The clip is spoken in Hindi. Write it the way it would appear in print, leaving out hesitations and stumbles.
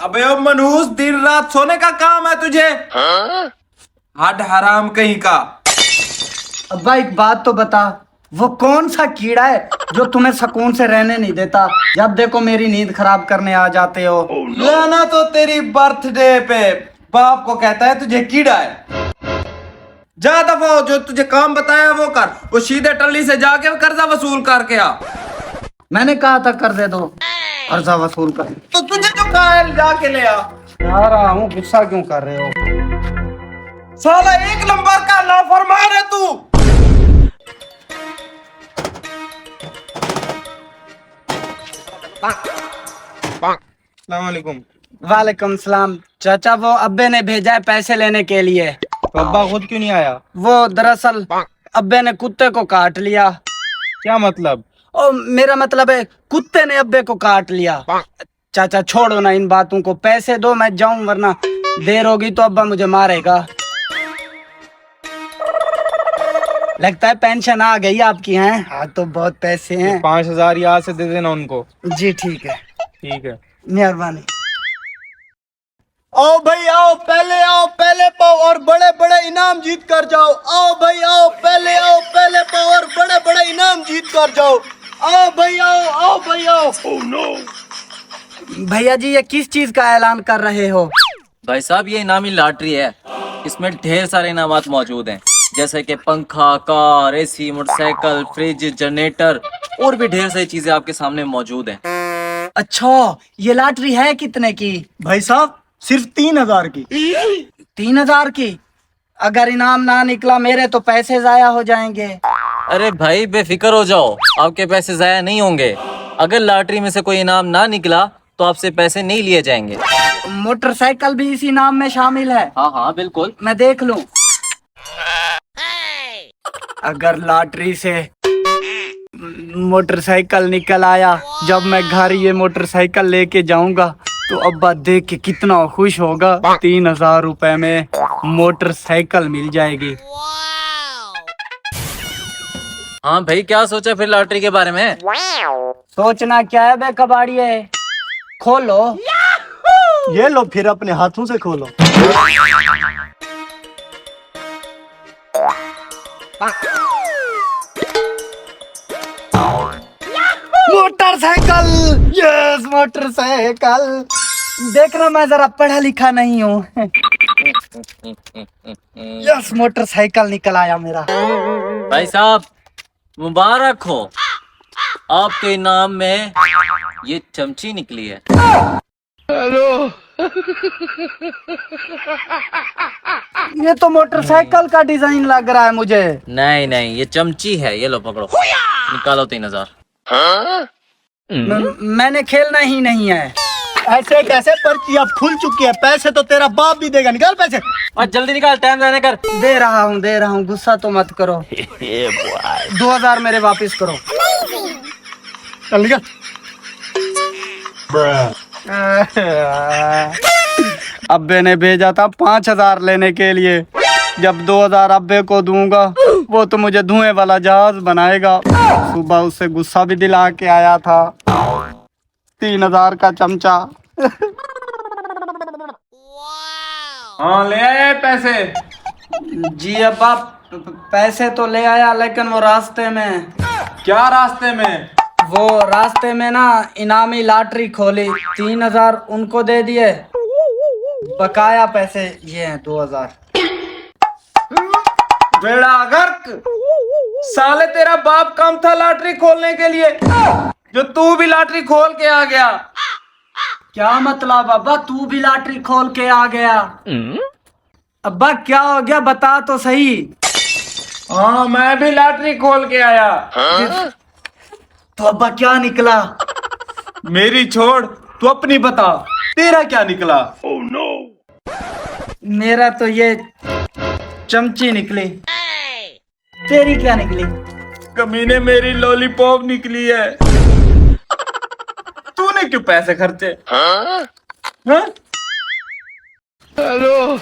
अबे ओ मनहूस, दिन रात सोने का काम है तुझे? हड हराम कहीं का। अब्बा एक बात तो बता, वो कौन सा कीड़ा है जो तुम्हें सुकून से रहने नहीं देता? जब देखो मेरी नींद खराब करने आ जाते हो। लेना तो तेरी बर्थडे पे बाप को कहता है तुझे कीड़ा है। जा दफा हो, जो तुझे काम बताया वो कर। वो सीधे टल्ली से जाके कर्जा वसूल करके आ। मैंने कहा था कर दे दो, कर्जा वसूल कर। तो तुझे जो कहा है जाके ले आ। आ रहा हूँ, गुस्सा क्यों कर रहे हो? साला एक नंबर का नाफरमान है तू। अस्सलामुअलैकुम। वालेकुम सलाम। चाचा वो अब्बे ने भेजा है पैसे लेने के लिए। तो अब्बा खुद क्यों नहीं आया? वो दरअसल अब्बे ने कुत्ते को काट लिया। क्या मतलब? ओ मेरा मतलब है कुत्ते ने अब्बे को काट लिया। चाचा छोड़ो ना इन बातों को, पैसे दो मैं जाऊं, वरना देर होगी तो अब्बा मुझे मारेगा। लगता है पेंशन आ गई आपकी, हैं? हाँ तो बहुत पैसे हैं। 5,000 यहाँ से दे देना उनको। जी ठीक है, ठीक है। मेहरबानी। आओ भाई आओ, पहले पाओ और बड़े बड़े इनाम जीत कर जाओ। आओ भाई आओ, पहले पाओ और बड़े बड़े इनाम जीत कर जाओ। आओ भाई आओ भाई आओ। Oh, no. भैया जी ये किस चीज का ऐलान कर रहे हो? भाई साहब ये इनामी लॉटरी है। इसमें ढेर सारे इनामात मौजूद हैं, जैसे कि पंखा, car, AC, motorcycle, fridge, generator और भी ढेर सारी चीजें आपके सामने मौजूद हैं। अच्छा ये लॉटरी है कितने की? भाई साहब सिर्फ 3,000 की। 3,000 की? अगर इनाम ना निकला मेरे तो पैसे जाया हो जाएंगे। अरे भाई बेफिक्र हो जाओ, आपके पैसे जाया नहीं होंगे। अगर लॉटरी में से कोई इनाम ना निकला तो आपसे पैसे नहीं लिए जाएंगे। मोटरसाइकिल भी इसी नाम में शामिल है? हाँ हाँ बिल्कुल। मैं देख लूं। अगर लॉटरी से मोटरसाइकिल निकल आया, जब मैं घर ये मोटरसाइकिल लेके जाऊंगा तो अब्बा देख के कितना खुश होगा। 3,000 रुपए में मोटरसाइकिल मिल जाएगी। हाँ भाई क्या सोचा फिर लॉटरी के बारे में? सोचना क्या है बे कबाड़िए, खोलो। ये लो फिर अपने हाथों से खोलो। Motorcycle, yes motorcycle. देखना मैं जरा पढ़ा लिखा नहीं हूँ। यस मोटरसाइकिल निकल आया मेरा। भाई साहब मुबारक हो, आपके इनाम में ये चमची निकली है। ये तो मोटरसाइकिल का डिजाइन लग रहा है मुझे। नहीं नहीं ये चमची है, ये लो पकड़ो, निकालो 3,000। मैंने खेलना ही नहीं है। ऐसे कैसे? पर्ची अब खुल चुकी है, पैसे तो तेरा बाप भी देगा। निकाल पैसे। और जल्दी निकाल, टाइम जाने कर। दे रहा हूँ, गुस्सा तो मत करो। 2,000 मेरे वापस करो। चल निकाल। अब्बे ने भेजा था 5,000 लेने के लिए। जब 2,000 अब्बे को दूंगा वो तो मुझे धुएं वाला जहाज बनाएगा। सुबह उससे गुस्सा भी दिला के आया था। 3,000 का चमचा। हाँ ले आए पैसे। जी अब्बा पैसे तो ले आया, लेकिन वो रास्ते में। क्या रास्ते में? वो रास्ते में ना इनामी लॉटरी खोली, 3,000 उनको दे दिए, बकाया पैसे ये हैं 2,000। बेड़ा गर्क, साले तेरा बाप कम था लॉटरी खोलने के लिए, जो तू भी लॉटरी खोल के आ गया। क्या मतलब अब्बा, तू भी लॉटरी खोल के आ गया? अब्बा क्या हो गया बता तो सही। हाँ मैं भी लॉटरी खोल के आया। तो अब्बा क्या निकला? मेरी छोड़, तू अपनी बता, तेरा क्या निकला? Oh, no. मेरा तो ये चमची निकली। तेरी क्या निकली? कमीने मेरी लॉलीपॉप निकली है। तूने क्यों पैसे खर्चे? हाँ? हेलो।